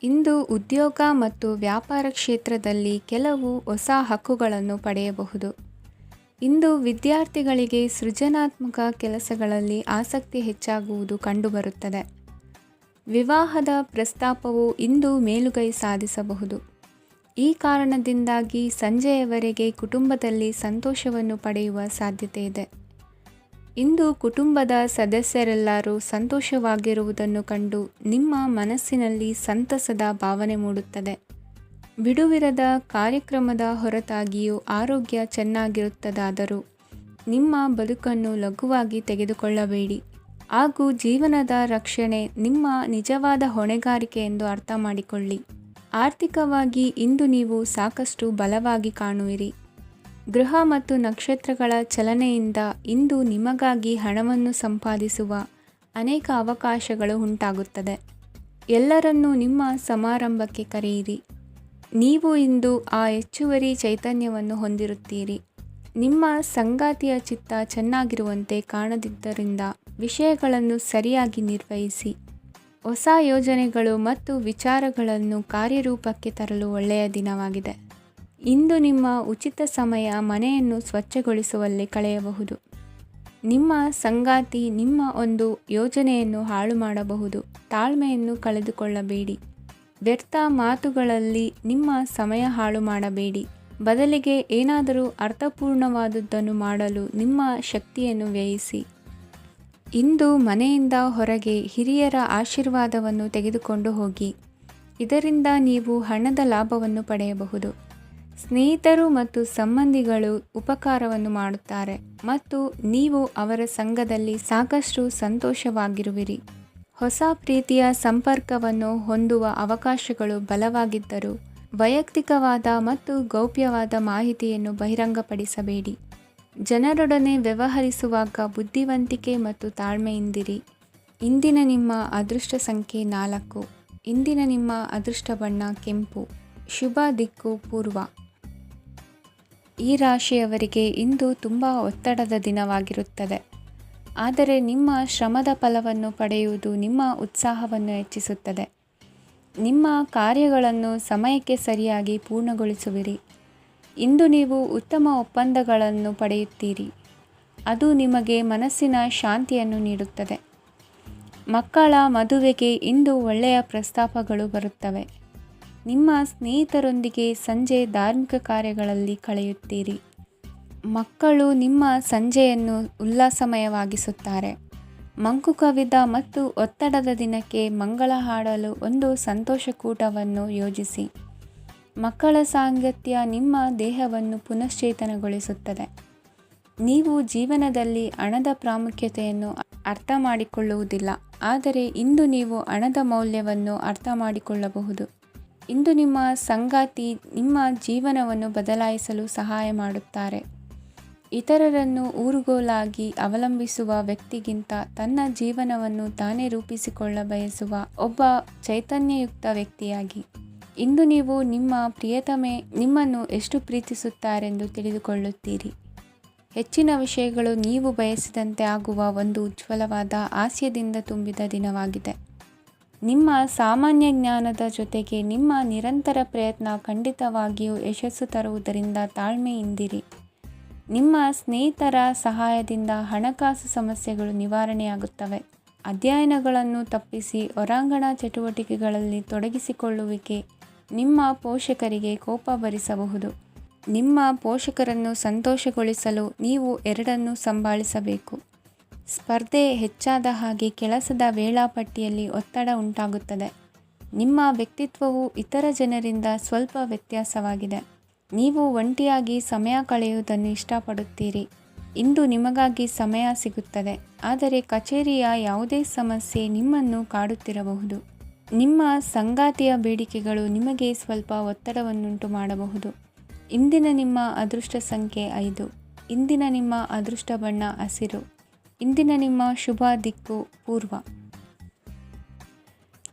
ಇಂದು ಉದ್ಯೋಗ ಮತ್ತು ವ್ಯಾಪಾರ ಕ್ಷೇತ್ರದಲ್ಲಿ ಕೆಲವು ಹೊಸ ಹಕ್ಕುಗಳನ್ನು ಪಡೆಯಬಹುದು. ಇಂದು ವಿದ್ಯಾರ್ಥಿಗಳಿಗೆ ಸೃಜನಾತ್ಮಕ ಕೆಲಸಗಳಲ್ಲಿ ಆಸಕ್ತಿ ಹೆಚ್ಚಾಗುವುದು ಕಂಡುಬರುತ್ತದೆ. ವಿವಾಹದ ಪ್ರಸ್ತಾಪವು ಇಂದು ಮೇಲುಗೈ ಸಾಧಿಸಬಹುದು. ಈ ಕಾರಣದಿಂದಾಗಿ ಸಂಜೆಯವರೆಗೆ ಕುಟುಂಬದಲ್ಲಿ ಸಂತೋಷವನ್ನು ಪಡೆಯುವ ಸಾಧ್ಯತೆ ಇದೆ. ಇಂದು ಕುಟುಂಬದ ಸದಸ್ಯರೆಲ್ಲರೂ ಸಂತೋಷವಾಗಿರುವುದನ್ನು ಕಂಡು ನಿಮ್ಮ ಮನಸ್ಸಿನಲ್ಲಿ ಸಂತಸದ ಭಾವನೆ ಮೂಡುತ್ತದೆ. ಬಿಡುವಿರದ ಕಾರ್ಯಕ್ರಮದ ಹೊರತಾಗಿಯೂ ಆರೋಗ್ಯ ಚೆನ್ನಾಗಿರುತ್ತದಾದರೂ ನಿಮ್ಮ ಬದುಕನ್ನು ಲಘುವಾಗಿ ತೆಗೆದುಕೊಳ್ಳಬೇಡಿ ಹಾಗೂ ಜೀವನದ ರಕ್ಷಣೆ ನಿಮ್ಮ ನಿಜವಾದ ಹೊಣೆಗಾರಿಕೆ ಎಂದು ಅರ್ಥ ಮಾಡಿಕೊಳ್ಳಿ. ಆರ್ಥಿಕವಾಗಿ ಇಂದು ನೀವು ಸಾಕಷ್ಟು ಬಲವಾಗಿ ಕಾಣುವಿರಿ. ಗ್ರಹ ಮತ್ತು ನಕ್ಷತ್ರಗಳ ಚಲನೆಯಿಂದ ಇಂದು ನಿಮಗಾಗಿ ಹಣವನ್ನು ಸಂಪಾದಿಸುವ ಅನೇಕ ಅವಕಾಶಗಳು ಉಂಟಾಗುತ್ತದೆ. ಎಲ್ಲರನ್ನೂ ನಿಮ್ಮ ಸಮಾರಂಭಕ್ಕೆ ಕರೆಯಿರಿ. ನೀವು ಇಂದು ಆ ಹೆಚ್ಚುವರಿ ಚೈತನ್ಯವನ್ನು ಹೊಂದಿರುತ್ತೀರಿ. ನಿಮ್ಮ ಸಂಗಾತಿಯ ಚಿತ್ತ ಚೆನ್ನಾಗಿರುವಂತೆ ಕಾಣದಿದ್ದರಿಂದ ವಿಷಯಗಳನ್ನು ಸರಿಯಾಗಿ ನಿರ್ವಹಿಸಿ. ಹೊಸ ಯೋಜನೆಗಳು ಮತ್ತು ವಿಚಾರಗಳನ್ನು ಕಾರ್ಯರೂಪಕ್ಕೆ ತರಲು ಒಳ್ಳೆಯ ದಿನವಾಗಿದೆ. ಇಂದು ನಿಮ್ಮ ಉಚಿತ ಸಮಯ ಮನೆಯನ್ನು ಸ್ವಚ್ಛಗೊಳಿಸುವಲ್ಲಿ ಕಳೆಯಬಹುದು. ನಿಮ್ಮ ಸಂಗಾತಿ ನಿಮ್ಮ ಒಂದು ಯೋಜನೆಯನ್ನು ಹಾಳು ಮಾಡಬಹುದು. ತಾಳ್ಮೆಯನ್ನು ಕಳೆದುಕೊಳ್ಳಬೇಡಿ. ವ್ಯರ್ಥ ಮಾತುಗಳಲ್ಲಿ ನಿಮ್ಮ ಸಮಯ ಹಾಳು ಮಾಡಬೇಡಿ. ಬದಲಿಗೆ ಏನಾದರೂ ಅರ್ಥಪೂರ್ಣವಾದುದನ್ನು ಮಾಡಲು ನಿಮ್ಮ ಶಕ್ತಿಯನ್ನು ವ್ಯಯಿಸಿ. ಇಂದು ಮನೆಯಿಂದ ಹೊರಗೆ ಹಿರಿಯರ ಆಶೀರ್ವಾದವನ್ನು ತೆಗೆದುಕೊಂಡು ಹೋಗಿ. ಇದರಿಂದ ನೀವು ಹಣದ ಲಾಭವನ್ನು ಪಡೆಯಬಹುದು. ಸ್ನೇಹಿತರು ಮತ್ತು ಸಂಬಂಧಿಗಳು ಉಪಕಾರವನ್ನು ಮಾಡುತ್ತಾರೆ ಮತ್ತು ನೀವು ಅವರ ಸಂಘದಲ್ಲಿ ಸಾಕಷ್ಟು ಸಂತೋಷವಾಗಿರುವಿರಿ. ಹೊಸ ಪ್ರೀತಿಯ ಸಂಪರ್ಕವನ್ನು ಹೊಂದುವ ಅವಕಾಶಗಳು ಬಲವಾಗಿದ್ದರೂ ವೈಯಕ್ತಿಕವಾದ ಮತ್ತು ಗೌಪ್ಯವಾದ ಮಾಹಿತಿಯನ್ನು ಬಹಿರಂಗಪಡಿಸಬೇಡಿ. ಜನರೊಡನೆ ವ್ಯವಹರಿಸುವಾಗ ಬುದ್ಧಿವಂತಿಕೆ ಮತ್ತು ತಾಳ್ಮೆಯಿಂದಿರಿ. ಇಂದಿನ ನಿಮ್ಮ ಅದೃಷ್ಟ ಸಂಖ್ಯೆ 4. ಇಂದಿನ ನಿಮ್ಮ ಅದೃಷ್ಟ ಬಣ್ಣ ಕೆಂಪು. ಶುಭ ದಿಕ್ಕು ಪೂರ್ವ. ಈ ರಾಶಿಯವರಿಗೆ ಇಂದು ತುಂಬ ಒತ್ತಡದ ದಿನವಾಗಿರುತ್ತದೆ. ಆದರೆ ನಿಮ್ಮ ಶ್ರಮದ ಫಲವನ್ನು ಪಡೆಯುವುದು ನಿಮ್ಮ ಉತ್ಸಾಹವನ್ನು ಹೆಚ್ಚಿಸುತ್ತದೆ. ನಿಮ್ಮ ಕಾರ್ಯಗಳನ್ನು ಸಮಯಕ್ಕೆ ಸರಿಯಾಗಿ ಪೂರ್ಣಗೊಳಿಸುವಿರಿ. ಇಂದು ನೀವು ಉತ್ತಮ ಒಪ್ಪಂದಗಳನ್ನು ಪಡೆಯುತ್ತೀರಿ. ಅದು ನಿಮಗೆ ಮನಸ್ಸಿನ ಶಾಂತಿಯನ್ನು ನೀಡುತ್ತದೆ. ಮಕ್ಕಳ ಮದುವೆಗೆ ಇಂದು ಒಳ್ಳೆಯ ಪ್ರಸ್ತಾಪಗಳು ಬರುತ್ತವೆ. ನಿಮ್ಮ ಸ್ನೇಹಿತರೊಂದಿಗೆ ಸಂಜೆ ಧಾರ್ಮಿಕ ಕಾರ್ಯಗಳಲ್ಲಿ ಕಳೆಯುತ್ತೀರಿ. ಮಕ್ಕಳು ನಿಮ್ಮ ಸಂಜೆಯನ್ನು ಉಲ್ಲಾಸಮಯವಾಗಿಸುತ್ತಾರೆ. ಮಂಕು ಕವಿದ ಮತ್ತು ಒತ್ತಡದ ದಿನಕ್ಕೆ ಮಂಗಳ ಹಾಡಲು ಒಂದು ಸಂತೋಷಕೂಟವನ್ನು ಯೋಜಿಸಿ. ಮಕ್ಕಳ ಸಾಂಗತ್ಯ ನಿಮ್ಮ ದೇಹವನ್ನು ಪುನಶ್ಚೇತನಗೊಳಿಸುತ್ತದೆ. ನೀವು ಜೀವನದಲ್ಲಿ ಹಣದ ಪ್ರಾಮುಖ್ಯತೆಯನ್ನು ಅರ್ಥ ಮಾಡಿಕೊಳ್ಳುವುದಿಲ್ಲ, ಆದರೆ ಇಂದು ನೀವು ಹಣದ ಮೌಲ್ಯವನ್ನು ಅರ್ಥ ಮಾಡಿಕೊಳ್ಳಬಹುದು. ಇಂದು ನಿಮ್ಮ ಸಂಗಾತಿ ನಿಮ್ಮ ಜೀವನವನ್ನು ಬದಲಾಯಿಸಲು ಸಹಾಯ ಮಾಡುತ್ತಾರೆ. ಇತರರನ್ನು ಊರುಗೋಲಾಗಿ ಅವಲಂಬಿಸುವ ವ್ಯಕ್ತಿಗಿಂತ ತನ್ನ ಜೀವನವನ್ನು ತಾನೇ ರೂಪಿಸಿಕೊಳ್ಳ ಬಯಸುವ ಒಬ್ಬ ಚೈತನ್ಯಯುಕ್ತ ವ್ಯಕ್ತಿಯಾಗಿ ಇಂದು ನೀವು ನಿಮ್ಮ ಪ್ರಿಯತಮೆ ನಿಮ್ಮನ್ನು ಎಷ್ಟು ಪ್ರೀತಿಸುತ್ತಾರೆಂದು ತಿಳಿದುಕೊಳ್ಳುತ್ತೀರಿ. ಹೆಚ್ಚಿನ ವಿಷಯಗಳು ನೀವು ಬಯಸಿದಂತೆ ಆಗುವ ಒಂದು ಉಜ್ವಲವಾದ ಹಾಸ್ಯದಿಂದ ತುಂಬಿದ ದಿನವಾಗಿದೆ. ನಿಮ್ಮ ಸಾಮಾನ್ಯ ಜ್ಞಾನದ ಜೊತೆಗೆ ನಿಮ್ಮ ನಿರಂತರ ಪ್ರಯತ್ನ ಖಂಡಿತವಾಗಿಯೂ ಯಶಸ್ಸು ತರುವುದರಿಂದ ತಾಳ್ಮೆಯಿಂದಿರಿ. ನಿಮ್ಮ ಸ್ನೇಹಿತರ ಸಹಾಯದಿಂದ ಹಣಕಾಸು ಸಮಸ್ಯೆಗಳು ನಿವಾರಣೆಯಾಗುತ್ತವೆ. ಅಧ್ಯಯನಗಳನ್ನು ತಪ್ಪಿಸಿ ಹೊರಾಂಗಣ ಚಟುವಟಿಕೆಗಳಲ್ಲಿ ತೊಡಗಿಸಿಕೊಳ್ಳುವಿಕೆ ನಿಮ್ಮ ಪೋಷಕರಿಗೆ ಕೋಪ ಭರಿಸಬಹುದು. ನಿಮ್ಮ ಪೋಷಕರನ್ನು ಸಂತೋಷಗೊಳಿಸಲು ನೀವು ಎರಡನ್ನೂ ಸಂಭಾಳಿಸಬೇಕು. ಸ್ಪರ್ಧೆ ಹೆಚ್ಚಾದ ಹಾಗೆ ಕೆಲಸದ ವೇಳಾಪಟ್ಟಿಯಲ್ಲಿ ಒತ್ತಡ ಉಂಟಾಗುತ್ತದೆ. ನಿಮ್ಮ ವ್ಯಕ್ತಿತ್ವವು ಇತರ ಜನರಿಂದ ಸ್ವಲ್ಪ ವ್ಯತ್ಯಾಸವಾಗಿದೆ. ನೀವು ಒಂಟಿಯಾಗಿ ಸಮಯ ಕಳೆಯುವುದನ್ನು ಇಷ್ಟಪಡುತ್ತೀರಿ. ಇಂದು ನಿಮಗಾಗಿ ಸಮಯ ಸಿಗುತ್ತದೆ, ಆದರೆ ಕಚೇರಿಯ ಯಾವುದೇ ಸಮಸ್ಯೆ ನಿಮ್ಮನ್ನು ಕಾಡುತ್ತಿರಬಹುದು. ನಿಮ್ಮ ಸಂಗಾತಿಯ ಬೇಡಿಕೆಗಳು ನಿಮಗೆ ಸ್ವಲ್ಪ ಒತ್ತಡವನ್ನುಂಟು ಮಾಡಬಹುದು. ಇಂದಿನ ನಿಮ್ಮ ಅದೃಷ್ಟ ಸಂಖ್ಯೆ 5. ಇಂದಿನ ನಿಮ್ಮ ಅದೃಷ್ಟ ಬಣ್ಣ ಹಸಿರು. ಇಂದಿನ ನಿಮ್ಮ ಶುಭ ದಿಕ್ಕು ಪೂರ್ವ.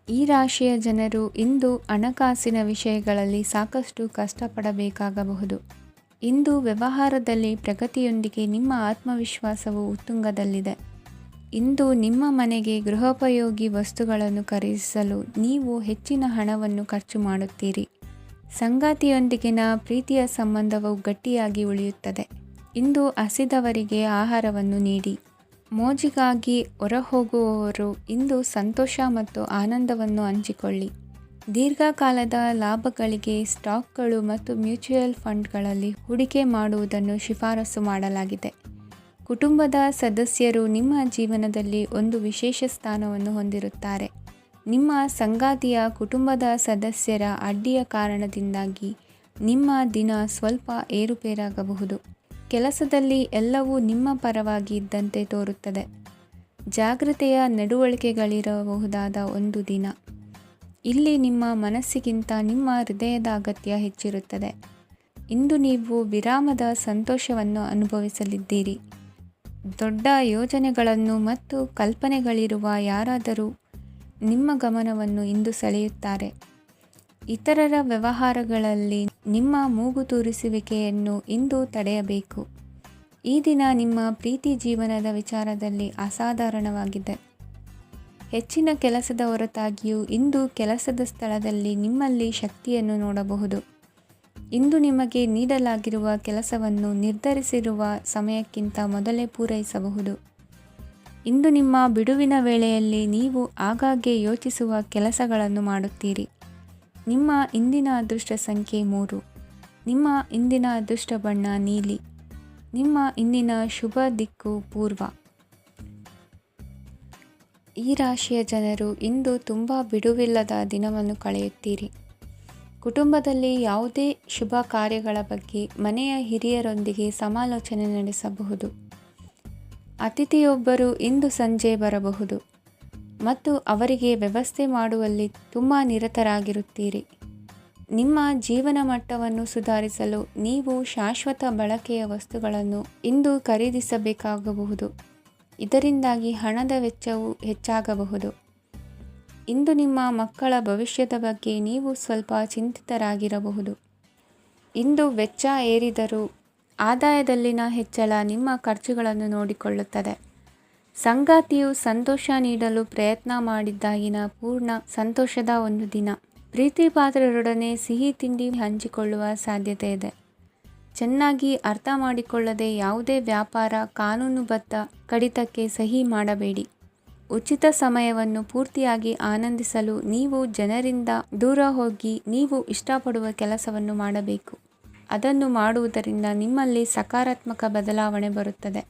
ಈ ರಾಶಿಯ ಜನರು ಇಂದು ಹಣಕಾಸಿನ ವಿಷಯಗಳಲ್ಲಿ ಸಾಕಷ್ಟು ಕಷ್ಟಪಡಬೇಕಾಗಬಹುದು. ಇಂದು ವ್ಯವಹಾರದಲ್ಲಿ ಪ್ರಗತಿಯೊಂದಿಗೆ ನಿಮ್ಮ ಆತ್ಮವಿಶ್ವಾಸವು ಉತ್ತುಂಗದಲ್ಲಿದೆ. ಇಂದು ನಿಮ್ಮ ಮನೆಗೆ ಗೃಹೋಪಯೋಗಿ ವಸ್ತುಗಳನ್ನು ಖರೀದಿಸಲು ನೀವು ಹೆಚ್ಚಿನ ಹಣವನ್ನು ಖರ್ಚು ಮಾಡುತ್ತೀರಿ. ಸಂಗಾತಿಯೊಂದಿಗಿನ ಪ್ರೀತಿಯ ಸಂಬಂಧವು ಗಟ್ಟಿಯಾಗಿ ಉಳಿಯುತ್ತದೆ. ಇಂದು ಹಸಿದವರಿಗೆ ಆಹಾರವನ್ನು ನೀಡಿ. ಮೋಜಿಗಾಗಿ ಹೊರಹೋಗುವವರು ಇಂದು ಸಂತೋಷ ಮತ್ತು ಆನಂದವನ್ನು ಹಂಚಿಕೊಳ್ಳಿ. ದೀರ್ಘಕಾಲದ ಲಾಭಗಳಿಗೆ ಸ್ಟಾಕ್ಗಳು ಮತ್ತು ಮ್ಯೂಚುವಲ್ ಫಂಡ್ಗಳಲ್ಲಿ ಹೂಡಿಕೆ ಮಾಡುವುದನ್ನು ಶಿಫಾರಸು ಮಾಡಲಾಗಿದೆ. ಕುಟುಂಬದ ಸದಸ್ಯರು ನಿಮ್ಮ ಜೀವನದಲ್ಲಿ ಒಂದು ವಿಶೇಷ ಸ್ಥಾನವನ್ನು ಹೊಂದಿರುತ್ತಾರೆ. ನಿಮ್ಮ ಸಂಗಾತಿಯ ಕುಟುಂಬದ ಸದಸ್ಯರ ಅಡ್ಡಿಯ ಕಾರಣದಿಂದಾಗಿ ನಿಮ್ಮ ದಿನ ಸ್ವಲ್ಪ ಏರುಪೇರಾಗಬಹುದು. ಕೆಲಸದಲ್ಲಿ ಎಲ್ಲವೂ ನಿಮ್ಮ ಪರವಾಗಿ ಇದ್ದಂತೆ ತೋರುತ್ತದೆ. ಜಾಗ್ರತೆಯ ನಡವಳಿಕೆಗಳಿರಬಹುದಾದ ಒಂದು ದಿನ. ಇಲ್ಲಿ ನಿಮ್ಮ ಮನಸ್ಸಿಗಿಂತ ನಿಮ್ಮ ಹೃದಯದ ಅಗತ್ಯ ಹೆಚ್ಚಿರುತ್ತದೆ. ಇಂದು ನೀವು ವಿರಾಮದ ಸಂತೋಷವನ್ನು ಅನುಭವಿಸಲಿದ್ದೀರಿ. ದೊಡ್ಡ ಯೋಜನೆಗಳನ್ನು ಮತ್ತು ಕಲ್ಪನೆಗಳಿರುವ ಯಾರಾದರೂ ನಿಮ್ಮ ಗಮನವನ್ನು ಇಂದು ಸೆಳೆಯುತ್ತಾರೆ. ಇತರರ ವ್ಯವಹಾರಗಳಲ್ಲಿ ನಿಮ್ಮ ಮೂಗು ತೂರಿಸುವಿಕೆಯನ್ನು ಇಂದು ತಡೆಯಬೇಕು. ಈ ದಿನ ನಿಮ್ಮ ಪ್ರೀತಿ ಜೀವನದ ವಿಚಾರದಲ್ಲಿ ಅಸಾಧಾರಣವಾಗಿದೆ. ಹೆಚ್ಚಿನ ಕೆಲಸದ ಹೊರತಾಗಿಯೂ ಇಂದು ಕೆಲಸದ ಸ್ಥಳದಲ್ಲಿ ನಿಮ್ಮಲ್ಲಿ ಶಕ್ತಿಯನ್ನು ನೋಡಬಹುದು. ಇಂದು ನಿಮಗೆ ನೀಡಲಾಗಿರುವ ಕೆಲಸವನ್ನು ನಿರ್ಧರಿಸಿರುವ ಸಮಯಕ್ಕಿಂತ ಮೊದಲೇ ಪೂರೈಸಬಹುದು. ಇಂದು ನಿಮ್ಮ ಬಿಡುವಿನ ವೇಳೆಯಲ್ಲಿ ನೀವು ಆಗಾಗ್ಗೆ ಯೋಚಿಸುವ ಕೆಲಸಗಳನ್ನು ಮಾಡುತ್ತೀರಿ. ನಿಮ್ಮ ಇಂದಿನ ಅದೃಷ್ಟ ಸಂಖ್ಯೆ 3. ನಿಮ್ಮ ಇಂದಿನ ಅದೃಷ್ಟ ಬಣ್ಣ ನೀಲಿ. ನಿಮ್ಮ ಇಂದಿನ ಶುಭ ದಿಕ್ಕು ಪೂರ್ವ. ಈ ರಾಶಿಯ ಜನರು ಇಂದು ತುಂಬ ಬಿಡುವಿಲ್ಲದ ದಿನವನ್ನು ಕಳೆಯುತ್ತೀರಿ. ಕುಟುಂಬದಲ್ಲಿ ಯಾವುದೇ ಶುಭ ಕಾರ್ಯಗಳ ಬಗ್ಗೆ ಮನೆಯ ಹಿರಿಯರೊಂದಿಗೆ ಸಮಾಲೋಚನೆ ನಡೆಸಬಹುದು. ಅತಿಥಿಯೊಬ್ಬರು ಇಂದು ಸಂಜೆ ಬರಬಹುದು ಮತ್ತು ಅವರಿಗೆ ವ್ಯವಸ್ಥೆ ಮಾಡುವಲ್ಲಿ ತುಂಬ ನಿರತರಾಗಿರುತ್ತೀರಿ. ನಿಮ್ಮ ಜೀವನ ಮಟ್ಟವನ್ನು ಸುಧಾರಿಸಲು ನೀವು ಶಾಶ್ವತ ಬಳಕೆಯ ವಸ್ತುಗಳನ್ನು ಇಂದು ಖರೀದಿಸಬೇಕಾಗಬಹುದು. ಇದರಿಂದಾಗಿ ಹಣದ ವೆಚ್ಚವು ಹೆಚ್ಚಾಗಬಹುದು. ಇಂದು ನಿಮ್ಮ ಮಕ್ಕಳ ಭವಿಷ್ಯದ ಬಗ್ಗೆ ನೀವು ಸ್ವಲ್ಪ ಚಿಂತಿತರಾಗಿರಬಹುದು. ಇಂದು ವೆಚ್ಚ ಏರಿದರೂ ಆದಾಯದಲ್ಲಿನ ಹೆಚ್ಚಳ ನಿಮ್ಮ ಖರ್ಚುಗಳನ್ನು ನೋಡಿಕೊಳ್ಳುತ್ತದೆ. ಸಂಗಾತಿಯು ಸಂತೋಷ ನೀಡಲು ಪ್ರಯತ್ನ ಮಾಡಿದ್ದಾಗಿನ ಪೂರ್ಣ ಸಂತೋಷದ ಒಂದು ದಿನ. ಪ್ರೀತಿ ಪಾತ್ರರೊಡನೆ ಸಿಹಿ ತಿಂಡಿ ಹಂಚಿಕೊಳ್ಳುವ ಸಾಧ್ಯತೆ ಇದೆ. ಚೆನ್ನಾಗಿ ಅರ್ಥ ಮಾಡಿಕೊಳ್ಳದೆ ಯಾವುದೇ ವ್ಯಾಪಾರ ಕಾನೂನುಬದ್ಧ ಕಡಿತಕ್ಕೆ ಸಹಿ ಮಾಡಬೇಡಿ. ಉಚಿತ ಸಮಯವನ್ನು ಪೂರ್ತಿಯಾಗಿ ಆನಂದಿಸಲು ನೀವು ಜನರಿಂದ ದೂರ ಹೋಗಿ ನೀವು ಇಷ್ಟಪಡುವ ಕೆಲಸವನ್ನು ಮಾಡಬೇಕು. ಅದನ್ನು ಮಾಡುವುದರಿಂದ ನಿಮ್ಮಲ್ಲಿ ಸಕಾರಾತ್ಮಕ ಬದಲಾವಣೆ ಬರುತ್ತದೆ.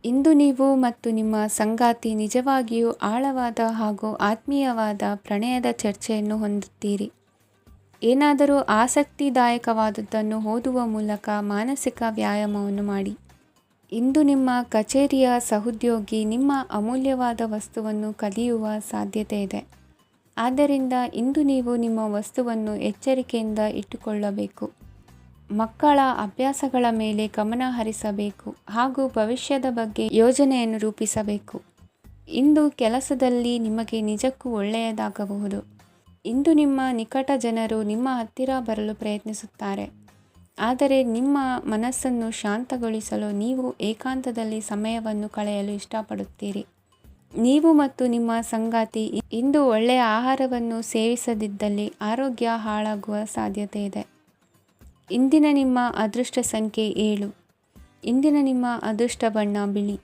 ಇಂದು ನೀವು ಮತ್ತು ನಿಮ್ಮ ಸಂಗಾತಿ ನಿಜವಾಗಿಯೂ ಆಳವಾದ ಹಾಗೂ ಆತ್ಮೀಯವಾದ ಪ್ರಣಯದ ಚರ್ಚೆಯನ್ನು ಹೊಂದುತ್ತೀರಿ. ಏನಾದರೂ ಆಸಕ್ತಿದಾಯಕವಾದದ್ದನ್ನು ಓದುವ ಮೂಲಕ ಮಾನಸಿಕ ವ್ಯಾಯಾಮವನ್ನು ಮಾಡಿ. ಇಂದು ನಿಮ್ಮ ಕಚೇರಿಯ ಸಹೋದ್ಯೋಗಿ ನಿಮ್ಮ ಅಮೂಲ್ಯವಾದ ವಸ್ತುವನ್ನು ಕದಿಯುವ ಸಾಧ್ಯತೆ ಇದೆ. ಆದ್ದರಿಂದ ಇಂದು ನೀವು ನಿಮ್ಮ ವಸ್ತುವನ್ನು ಎಚ್ಚರಿಕೆಯಿಂದ ಇಟ್ಟುಕೊಳ್ಳಬೇಕು. ಮಕ್ಕಳ ಅಭ್ಯಾಸಗಳ ಮೇಲೆ ಗಮನ ಹರಿಸಬೇಕು ಹಾಗೂ ಭವಿಷ್ಯದ ಬಗ್ಗೆ ಯೋಜನೆಯನ್ನು ರೂಪಿಸಬೇಕು. ಇಂದು ಕೆಲಸದಲ್ಲಿ ನಿಮಗೆ ನಿಜಕ್ಕೂ ಒಳ್ಳೆಯದಾಗಬಹುದು. ಇಂದು ನಿಮ್ಮ ನಿಕಟ ಜನರು ನಿಮ್ಮ ಹತ್ತಿರ ಬರಲು ಪ್ರಯತ್ನಿಸುತ್ತಾರೆ, ಆದರೆ ನಿಮ್ಮ ಮನಸ್ಸನ್ನು ಶಾಂತಗೊಳಿಸಲು ನೀವು ಏಕಾಂತದಲ್ಲಿ ಸಮಯವನ್ನು ಕಳೆಯಲು ಇಷ್ಟಪಡುತ್ತೀರಿ. ನೀವು ಮತ್ತು ನಿಮ್ಮ ಸಂಗಾತಿ ಇಂದು ಒಳ್ಳೆಯ ಆಹಾರವನ್ನು ಸೇವಿಸದಿದ್ದಲ್ಲಿ ಆರೋಗ್ಯ ಹಾಳಾಗುವ ಸಾಧ್ಯತೆ ಇದೆ. ಇಂದಿನ ನಿಮ್ಮ ಅದೃಷ್ಟ ಸಂಖ್ಯೆ 7. ಇಂದಿನ ನಿಮ್ಮ ಅದೃಷ್ಟ ಬಣ್ಣ ಬಿಳಿ.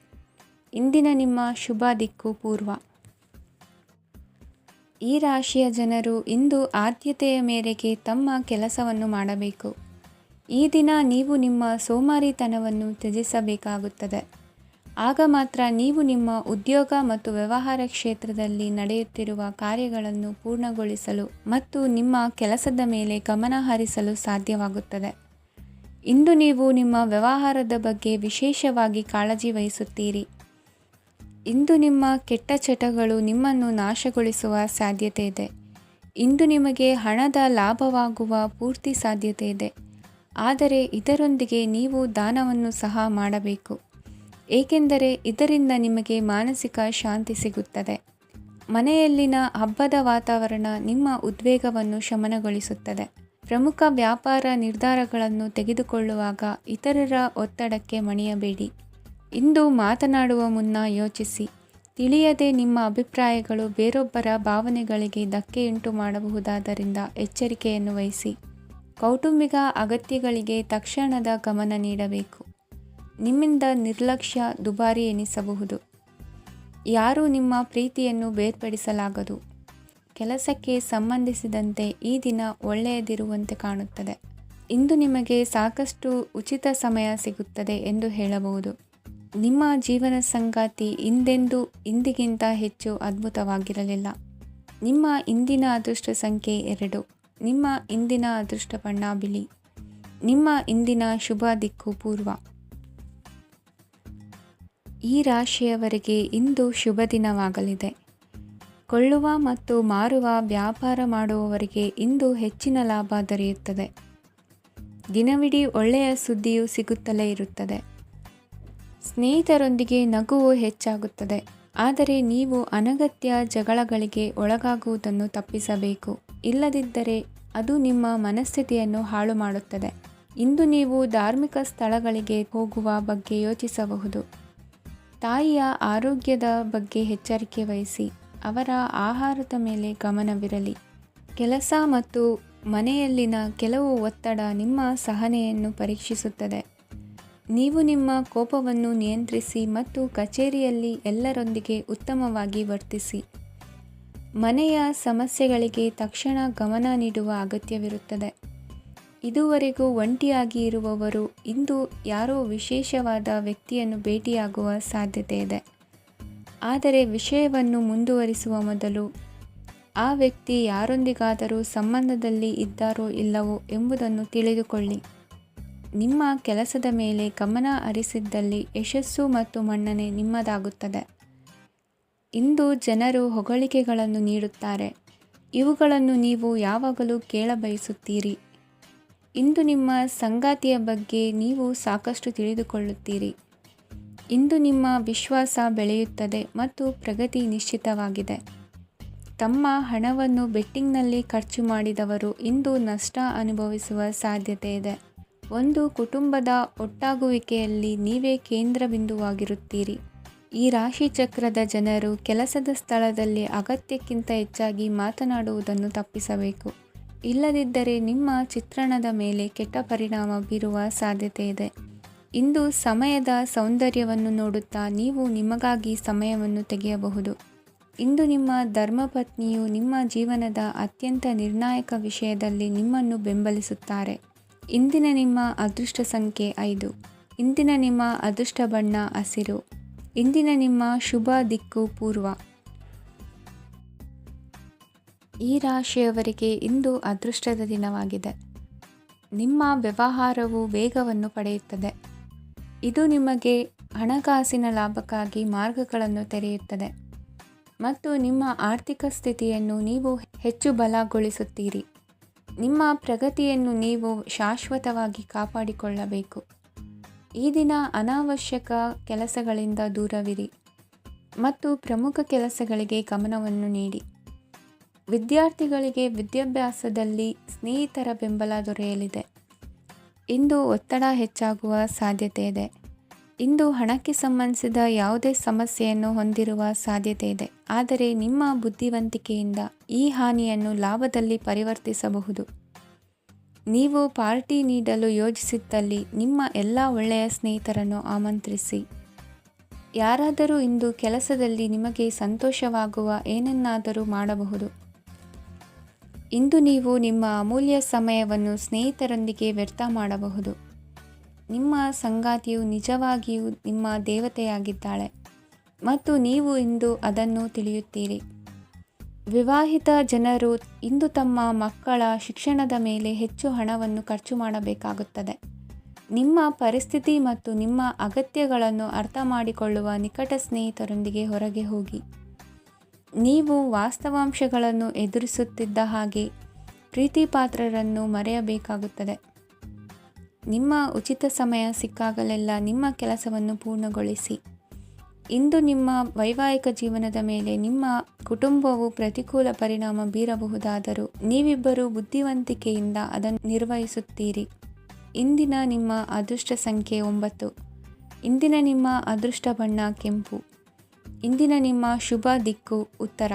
ಇಂದಿನ ನಿಮ್ಮ ಶುಭ ದಿಕ್ಕು ಪೂರ್ವ. ಈ ರಾಶಿಯ ಜನರು ಇಂದು ಆದ್ಯತೆಯ ಮೇರೆಗೆ ತಮ್ಮ ಕೆಲಸವನ್ನು ಮಾಡಬೇಕು. ಈ ದಿನ ನೀವು ನಿಮ್ಮ ಸೋಮಾರಿತನವನ್ನು ತ್ಯಜಿಸಬೇಕಾಗುತ್ತದೆ. ಆಗ ಮಾತ್ರ ನೀವು ನಿಮ್ಮ ಉದ್ಯೋಗ ಮತ್ತು ವ್ಯವಹಾರ ಕ್ಷೇತ್ರದಲ್ಲಿ ನಡೆಯುತ್ತಿರುವ ಕಾರ್ಯಗಳನ್ನು ಪೂರ್ಣಗೊಳಿಸಲು ಮತ್ತು ನಿಮ್ಮ ಕೆಲಸದ ಮೇಲೆ ಗಮನ ಹರಿಸಲು ಸಾಧ್ಯವಾಗುತ್ತದೆ. ಇಂದು ನೀವು ನಿಮ್ಮ ವ್ಯವಹಾರದ ಬಗ್ಗೆ ವಿಶೇಷವಾಗಿ ಕಾಳಜಿ ವಹಿಸುತ್ತೀರಿ. ಇಂದು ನಿಮ್ಮ ಕೆಟ್ಟ ಚಟಗಳು ನಿಮ್ಮನ್ನು ನಾಶಗೊಳಿಸುವ ಸಾಧ್ಯತೆ ಇದೆ. ಇಂದು ನಿಮಗೆ ಹಣದ ಲಾಭವಾಗುವ ಪೂರ್ತಿ ಸಾಧ್ಯತೆ ಇದೆ, ಆದರೆ ಇದರೊಂದಿಗೆ ನೀವು ದಾನವನ್ನು ಸಹ ಮಾಡಬೇಕು, ಏಕೆಂದರೆ ಇದರಿಂದ ನಿಮಗೆ ಮಾನಸಿಕ ಶಾಂತಿ ಸಿಗುತ್ತದೆ. ಮನೆಯಲ್ಲಿನ ಹಬ್ಬದ ವಾತಾವರಣ ನಿಮ್ಮ ಉದ್ವೇಗವನ್ನು ಶಮನಗೊಳಿಸುತ್ತದೆ. ಪ್ರಮುಖ ವ್ಯಾಪಾರ ನಿರ್ಧಾರಗಳನ್ನು ತೆಗೆದುಕೊಳ್ಳುವಾಗ ಇತರರ ಒತ್ತಡಕ್ಕೆ ಮಣಿಯಬೇಡಿ. ಇಂದು ಮಾತನಾಡುವ ಮುನ್ನ ಯೋಚಿಸಿ. ತಿಳಿಯದೆ ನಿಮ್ಮ ಅಭಿಪ್ರಾಯಗಳು ಬೇರೊಬ್ಬರ ಭಾವನೆಗಳಿಗೆ ಧಕ್ಕೆಯುಂಟು ಮಾಡಬಹುದಾದ್ದರಿಂದ ಎಚ್ಚರಿಕೆಯನ್ನು ವಹಿಸಿ. ಕೌಟುಂಬಿಕ ಅಗತ್ಯಗಳಿಗೆ ತಕ್ಷಣದ ಗಮನ ನೀಡಬೇಕು. ನಿಮ್ಮಿಂದ ನಿರ್ಲಕ್ಷ್ಯ ದುಬಾರಿ ಎನಿಸಬಹುದು. ಯಾರೂ ನಿಮ್ಮ ಪ್ರೀತಿಯನ್ನು ಬೇರ್ಪಡಿಸಲಾಗದು. ಕೆಲಸಕ್ಕೆ ಸಂಬಂಧಿಸಿದಂತೆ ಈ ದಿನ ಒಳ್ಳೆಯದಿರುವಂತೆ ಕಾಣುತ್ತದೆ. ಇಂದು ನಿಮಗೆ ಸಾಕಷ್ಟು ಉಚಿತ ಸಮಯ ಸಿಗುತ್ತದೆ ಎಂದು ಹೇಳಬಹುದು. ನಿಮ್ಮ ಜೀವನ ಸಂಗಾತಿ ಇಂದಿಗಿಂತ ಹೆಚ್ಚು ಅದ್ಭುತವಾಗಿರಲಿಲ್ಲ. ನಿಮ್ಮ ಇಂದಿನ ಅದೃಷ್ಟ ಸಂಖ್ಯೆ 2. ನಿಮ್ಮ ಇಂದಿನ ಅದೃಷ್ಟ ಬಣ್ಣ ಬಿಳಿ. ನಿಮ್ಮ ಇಂದಿನ ಶುಭ ದಿಕ್ಕು ಪೂರ್ವ. ಈ ರಾಶಿಯವರಿಗೆ ಇಂದು ಶುಭ ದಿನವಾಗಲಿದೆ. ಕೊಳ್ಳುವ ಮತ್ತು ಮಾರುವ ವ್ಯಾಪಾರ ಮಾಡುವವರಿಗೆ ಇಂದು ಹೆಚ್ಚಿನ ಲಾಭ ದೊರೆಯುತ್ತದೆ. ದಿನವಿಡೀ ಒಳ್ಳೆಯ ಸುದ್ದಿಯು ಸಿಗುತ್ತಲೇ ಇರುತ್ತದೆ. ಸ್ನೇಹಿತರೊಂದಿಗೆ ನಗುವು ಹೆಚ್ಚಾಗುತ್ತದೆ, ಆದರೆ ನೀವು ಅನಗತ್ಯ ಜಗಳಗಳಿಗೆ ಒಳಗಾಗುವುದನ್ನು ತಪ್ಪಿಸಬೇಕು. ಇಲ್ಲದಿದ್ದರೆ ಅದು ನಿಮ್ಮ ಮನಸ್ಥಿತಿಯನ್ನು ಹಾಳು ಮಾಡುತ್ತದೆ. ಇಂದು ನೀವು ಧಾರ್ಮಿಕ ಸ್ಥಳಗಳಿಗೆ ಹೋಗುವ ಬಗ್ಗೆ ಯೋಚಿಸಬಹುದು. ತಾಯಿಯ ಆರೋಗ್ಯದ ಬಗ್ಗೆ ಎಚ್ಚರಿಕೆ ವಹಿಸಿ. ಅವರ ಆಹಾರದ ಮೇಲೆ ಗಮನವಿರಲಿ. ಕೆಲಸ ಮತ್ತು ಮನೆಯಲ್ಲಿನ ಕೆಲವು ಒತ್ತಡ ನಿಮ್ಮ ಸಹನೆಯನ್ನು ಪರೀಕ್ಷಿಸುತ್ತದೆ. ನೀವು ನಿಮ್ಮ ಕೋಪವನ್ನು ನಿಯಂತ್ರಿಸಿ ಮತ್ತು ಕಚೇರಿಯಲ್ಲಿ ಎಲ್ಲರೊಂದಿಗೆ ಉತ್ತಮವಾಗಿ ವರ್ತಿಸಿ. ಮನೆಯ ಸಮಸ್ಯೆಗಳಿಗೆ ತಕ್ಷಣ ಗಮನ ನೀಡುವ ಅಗತ್ಯವಿರುತ್ತದೆ. ಇದುವರೆಗೂ ಒಂಟಿಯಾಗಿ ಇರುವವರು ಇಂದು ಯಾರೋ ವಿಶೇಷವಾದ ವ್ಯಕ್ತಿಯನ್ನು ಭೇಟಿಯಾಗುವ ಸಾಧ್ಯತೆ ಇದೆ. ಆದರೆ ವಿಷಯವನ್ನು ಮುಂದುವರಿಸುವ ಮೊದಲು ಆ ವ್ಯಕ್ತಿ ಯಾರೊಂದಿಗಾದರೂ ಸಂಬಂಧದಲ್ಲಿ ಇದ್ದಾರೋ ಇಲ್ಲವೋ ಎಂಬುದನ್ನು ತಿಳಿದುಕೊಳ್ಳಿ. ನಿಮ್ಮ ಕೆಲಸದ ಮೇಲೆ ಗಮನ ಹರಿಸಿದ್ದಲ್ಲಿ ಯಶಸ್ಸು ಮತ್ತು ಮನ್ನಣೆ ನಿಮ್ಮದಾಗುತ್ತದೆ. ಇಂದು ಜನರು ಹೊಗಳಿಕೆಗಳನ್ನು ನೀಡುತ್ತಾರೆ. ಇವುಗಳನ್ನು ನೀವು ಯಾವಾಗಲೂ ಕೇಳಬಯಸುತ್ತೀರಿ. ಇಂದು ನಿಮ್ಮ ಸಂಗಾತಿಯ ಬಗ್ಗೆ ನೀವು ಸಾಕಷ್ಟು ತಿಳಿದುಕೊಳ್ಳುತ್ತೀರಿ. ಇಂದು ನಿಮ್ಮ ವಿಶ್ವಾಸ ಬೆಳೆಯುತ್ತದೆ ಮತ್ತು ಪ್ರಗತಿ ನಿಶ್ಚಿತವಾಗಿದೆ. ತಮ್ಮ ಹಣವನ್ನು ಬೆಟ್ಟಿಂಗ್ನಲ್ಲಿ ಖರ್ಚು ಮಾಡಿದವರು ಇಂದು ನಷ್ಟ ಅನುಭವಿಸುವ ಸಾಧ್ಯತೆ ಇದೆ. ಒಂದು ಕುಟುಂಬದ ಒಟ್ಟಾಗುವಿಕೆಯಲ್ಲಿ ನೀವೇ ಕೇಂದ್ರ ಬಿಂದುವಾಗಿರುತ್ತೀರಿ. ಈ ರಾಶಿ ಚಕ್ರದ ಜನರು ಕೆಲಸದ ಸ್ಥಳದಲ್ಲಿ ಅಗತ್ಯಕ್ಕಿಂತ ಹೆಚ್ಚಾಗಿ ಮಾತನಾಡುವುದನ್ನು ತಪ್ಪಿಸಬೇಕು. ಇಲ್ಲದಿದ್ದರೆ ನಿಮ್ಮ ಚಿತ್ರಣದ ಮೇಲೆ ಕೆಟ್ಟ ಪರಿಣಾಮ ಬೀರುವ ಸಾಧ್ಯತೆ ಇದೆ. ಇಂದು ಸಮಯದ ಸೌಂದರ್ಯವನ್ನು ನೋಡುತ್ತಾ ನೀವು ನಿಮಗಾಗಿ ಸಮಯವನ್ನು ತೆಗೆಯಬಹುದು. ಇಂದು ನಿಮ್ಮ ಧರ್ಮಪತ್ನಿಯು ನಿಮ್ಮ ಜೀವನದ ಅತ್ಯಂತ ನಿರ್ಣಾಯಕ ವಿಷಯದಲ್ಲಿ ನಿಮ್ಮನ್ನು ಬೆಂಬಲಿಸುತ್ತಾರೆ. ಇಂದಿನ ನಿಮ್ಮ ಅದೃಷ್ಟ ಸಂಖ್ಯೆ 5. ಇಂದಿನ ನಿಮ್ಮ ಅದೃಷ್ಟ ಬಣ್ಣ ಹಸಿರು. ಇಂದಿನ ನಿಮ್ಮ ಶುಭ ದಿಕ್ಕು ಪೂರ್ವ. ಈ ರಾಶಿಯವರಿಗೆ ಇಂದು ಅದೃಷ್ಟದ ದಿನವಾಗಿದೆ. ನಿಮ್ಮ ವ್ಯವಹಾರವು ವೇಗವನ್ನು ಪಡೆಯುತ್ತದೆ. ಇದು ನಿಮಗೆ ಹಣಕಾಸಿನ ಲಾಭಕ್ಕಾಗಿ ಮಾರ್ಗಗಳನ್ನು ತೆರೆಯುತ್ತದೆ. ಮತ್ತು ನಿಮ್ಮ ಆರ್ಥಿಕ ಸ್ಥಿತಿಯನ್ನು ನೀವು ಹೆಚ್ಚು ಬಲಗೊಳಿಸುತ್ತೀರಿ. ನಿಮ್ಮ ಪ್ರಗತಿಯನ್ನು ನೀವು ಶಾಶ್ವತವಾಗಿ ಕಾಪಾಡಿಕೊಳ್ಳಬೇಕು. ಈ ದಿನ ಅನಾವಶ್ಯಕ ಕೆಲಸಗಳಿಂದ ದೂರವಿರಿ ಮತ್ತು ಪ್ರಮುಖ ಕೆಲಸಗಳಿಗೆ ಗಮನವನ್ನು ನೀಡಿ. ವಿದ್ಯಾರ್ಥಿಗಳಿಗೆ ವಿದ್ಯಾಭ್ಯಾಸದಲ್ಲಿ ಸ್ನೇಹಿತರ ಬೆಂಬಲ ದೊರೆಯಲಿದೆ. ಇಂದು ಒತ್ತಡ ಹೆಚ್ಚಾಗುವ ಸಾಧ್ಯತೆ ಇದೆ. ಇಂದು ಹಣಕ್ಕೆ ಸಂಬಂಧಿಸಿದ ಯಾವುದೇ ಸಮಸ್ಯೆಯನ್ನು ಹೊಂದಿರುವ ಸಾಧ್ಯತೆ ಇದೆ. ಆದರೆ ನಿಮ್ಮ ಬುದ್ಧಿವಂತಿಕೆಯಿಂದ ಈ ಹಾನಿಯನ್ನು ಲಾಭದಲ್ಲಿ ಪರಿವರ್ತಿಸಬಹುದು. ನೀವು ಪಾರ್ಟಿ ನೀಡಲು ಯೋಜಿಸಿದ್ದಲ್ಲಿ ನಿಮ್ಮ ಎಲ್ಲ ಒಳ್ಳೆಯ ಸ್ನೇಹಿತರನ್ನು ಆಮಂತ್ರಿಸಿ. ಯಾರಾದರೂ ಇಂದು ಕೆಲಸದಲ್ಲಿ ನಿಮಗೆ ಸಂತೋಷವಾಗುವ ಏನನ್ನಾದರೂ ಮಾಡಬಹುದು. ಇಂದು ನೀವು ನಿಮ್ಮ ಅಮೂಲ್ಯ ಸಮಯವನ್ನು ಸ್ನೇಹಿತರೊಂದಿಗೆ ವ್ಯರ್ಥ ಮಾಡಬಹುದು. ನಿಮ್ಮ ಸಂಗಾತಿಯು ನಿಜವಾಗಿಯೂ ನಿಮ್ಮ ದೇವತೆಯಾಗಿದ್ದಾಳೆ ಮತ್ತು ನೀವು ಇಂದು ಅದನ್ನು ತಿಳಿಯುತ್ತೀರಿ. ವಿವಾಹಿತ ಜನರು ಇಂದು ತಮ್ಮ ಮಕ್ಕಳ ಶಿಕ್ಷಣದ ಮೇಲೆ ಹೆಚ್ಚು ಹಣವನ್ನು ಖರ್ಚು ಮಾಡಬೇಕಾಗುತ್ತದೆ. ನಿಮ್ಮ ಪರಿಸ್ಥಿತಿ ಮತ್ತು ನಿಮ್ಮ ಅಗತ್ಯಗಳನ್ನು ಅರ್ಥ ಮಾಡಿಕೊಳ್ಳುವ ನಿಕಟ ಸ್ನೇಹಿತರೊಂದಿಗೆ ಹೊರಗೆ ಹೋಗಿ. ನೀವು ವಾಸ್ತವಾಂಶಗಳನ್ನು ಎದುರಿಸುತ್ತಿದ್ದ ಹಾಗೆ ಪ್ರೀತಿಪಾತ್ರರನ್ನು ಮರೆಯಬೇಕಾಗುತ್ತದೆ. ನಿಮ್ಮ ಉಚಿತ ಸಮಯ ಸಿಕ್ಕಾಗಲೆಲ್ಲ ನಿಮ್ಮ ಕೆಲಸವನ್ನು ಪೂರ್ಣಗೊಳಿಸಿ. ಇಂದು ನಿಮ್ಮ ವೈವಾಹಿಕ ಜೀವನದ ಮೇಲೆ ನಿಮ್ಮ ಕುಟುಂಬವು ಪ್ರತಿಕೂಲ ಪರಿಣಾಮ ಬೀರಬಹುದಾದರೂ ನೀವಿಬ್ಬರು ಬುದ್ಧಿವಂತಿಕೆಯಿಂದ ಅದನ್ನು ನಿರ್ವಹಿಸುತ್ತೀರಿ. ಇಂದಿನ ನಿಮ್ಮ ಅದೃಷ್ಟ ಸಂಖ್ಯೆ 9. ಇಂದಿನ ನಿಮ್ಮ ಅದೃಷ್ಟ ಬಣ್ಣ ಕೆಂಪು. ಇಂದಿನ ನಿಮ್ಮ ಶುಭ ದಿಕ್ಕು ಉತ್ತರ.